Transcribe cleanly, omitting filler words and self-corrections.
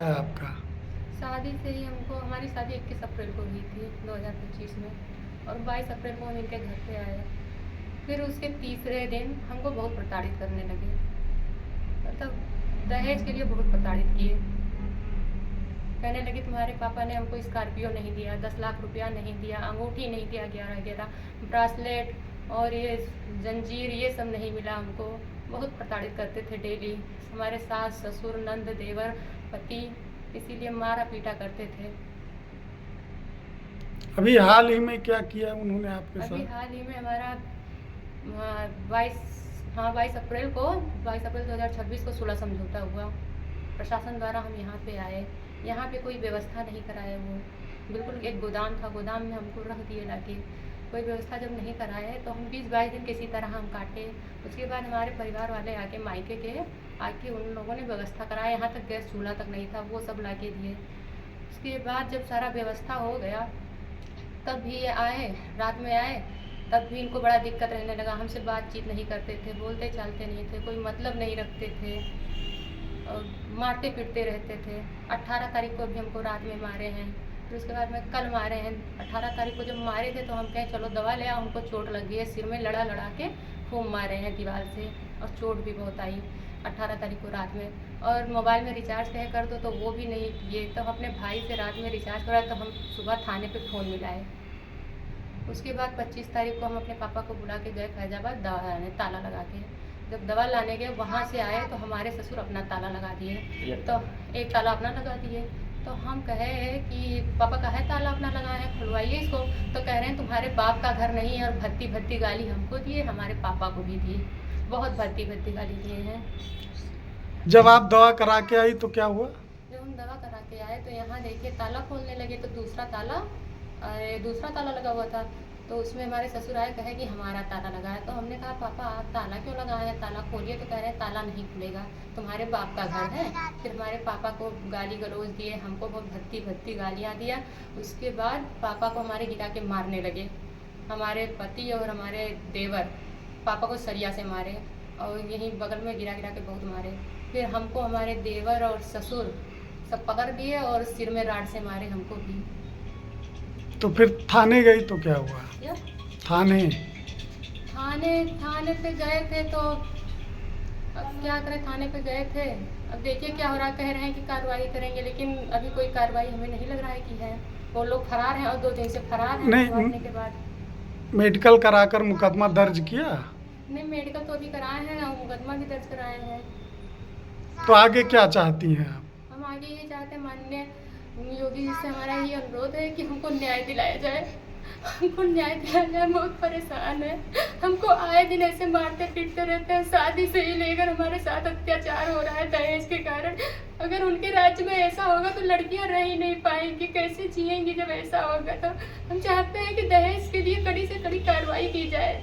है आपका? शादी से ही हमको हमारी शादी 21 अप्रैल को हुई थी 2025 में, और 22 अप्रैल को हम इनके घर पे आए। फिर उसके तीसरे दिन हमको बहुत प्रताड़ित करने लगे, मतलब दहेज के लिए बहुत प्रताड़ित किए। कहने लगे तुम्हारे पापा ने हमको स्कॉर्पियो नहीं दिया, 10 लाख रुपया नहीं दिया, अंगूठी नहीं दिया, 11 ब्रासलेट और ये जंजीर ये सब नहीं मिला हमको। बहुत प्रताड़ित करते थे डेली, हमारे सास ससुर नंद देवर पति, इसीलिए मारा पीटा करते थे। अभी हाल ही में क्या किया उन्होंने आपके अभी साथ? हाल ही में हमारा 22 अप्रैल को 2026 को 16 समझौता हुआ। प्रशासन द्वारा हम यहाँ पे आए, यहाँ पे कोई व्यवस्था नहीं कराए। वो बिल्कुल एक गोदाम था, गोदाम में हमको रख दिए लाके। कोई व्यवस्था जब नहीं कराए तो हम 20-22 दिन किसी तरह हम काटे। उसके बाद हमारे परिवार वाले आके मायके के आके उन लोगों ने व्यवस्था कराया, यहाँ तक गैस चूल्हा तक नहीं था, वो सब लाके दिए। उसके बाद जब सारा व्यवस्था हो गया तब भी ये आए, रात में आए, तब भी इनको बड़ा दिक्कत रहने लगा। हमसे बातचीत नहीं करते थे, बोलते चालते नहीं थे, कोई मतलब नहीं रखते थे और मारते पीटते रहते थे। 18 तारीख को भी हमको रात में मारे हैं, फिर उसके बाद में कल मारे हैं। 18 तारीख को जब मारे थे तो हम कहें चलो दवा ले आओ, हमको चोट लगी है, सिर में लड़ा लड़ा के खूब मारे हैं दीवार से, और चोट भी बहुत आई 18 तारीख को रात में। और मोबाइल में रिचार्ज कहे कर दो तो वो भी नहीं किए। तो अपने भाई से रात में रिचार्ज कराया, तो हम सुबह थाने पे फ़ोन मिलाए। उसके बाद 25 तारीख को हम अपने पापा को बुला के गए फैजाबाद दवा लाने, ताला लगा के। जब दवा लाने गए वहाँ से आए तो हमारे ससुर अपना ताला लगा दिए, तो एक ताला अपना लगा दिए। तो हम कहे कि पापा का है ताला अपना लगाए हैं, खुलवाइए इसको। तो कह रहे हैं तुम्हारे बाप का घर नहीं है, और भद्दी भद्दी गाली हमको दिए, हमारे पापा को भी दिए, बहुत भद्दी भद्दी गाली दिए हैं। जब आप दवा करा के आई तो क्या हुआ? जब हम दवा करा के आए तो यहाँ देखिए ताला खोलने लगे तो दूसरा ताला लगा हुआ था। तो उसमें हमारे ससुर आए, कहे कि हमारा ताला लगा है। तो हमने कहा पापा आप ताला क्यों लगाए हैं, ताला खोलिए। तो कह रहे हैं ताला नहीं खुलेगा, तुम्हारे बाप का घर है। फिर हमारे पापा को गाली गलौज दिए, हमको बहुत भद्दी भद्दी गालियाँ दिया। उसके बाद पापा को हमारे गिरा के मारने लगे, हमारे पति और हमारे देवर पापा को सरिया से मारे, और यहीं बगल में गिरा गिरा के बहुत मारे। फिर हमको हमारे देवर और ससुर सब पकड़ लिए और सिर में राड से मारे हमको भी। तो फिर थाने गई तो क्या हुआ? या थाने थाने पे गए थे तो अब क्या करें, थाने पे गए थे। अब देखिए क्या हो रहा, कह रहे हैं कि कार्रवाई करेंगे, लेकिन अभी कोई कार्रवाई हमें नहीं लग रहा है कि है। वो लोग फरार हैं और 2 दिन से फरार हैं नहीं, मारने के बाद। मेडिकल कराकर मुकदमा दर्ज किया? नहीं, मेडिकल तो अभी कराए हैं और मुकदमा भी दर्ज कराए हैं। तो आगे क्या चाहती हैं आप? हम आगे ये चाहते हैं, माननीय योगी जी से हमारा ये अनुरोध है कि हमको न्याय दिलाया जाए, हमको न्याय दिलाया जाए। बहुत परेशान है, हमको आए दिन ऐसे मारते पीटते रहते हैं। शादी से ही लेकर हमारे साथ अत्याचार हो रहा है दहेज के कारण। अगर उनके राज्य में ऐसा होगा तो लड़कियां रह ही नहीं पाएंगी, कैसे जिएंगी जब ऐसा होगा। तो हम चाहते हैं कि दहेज के लिए कड़ी से कड़ी कार्रवाई की जाए।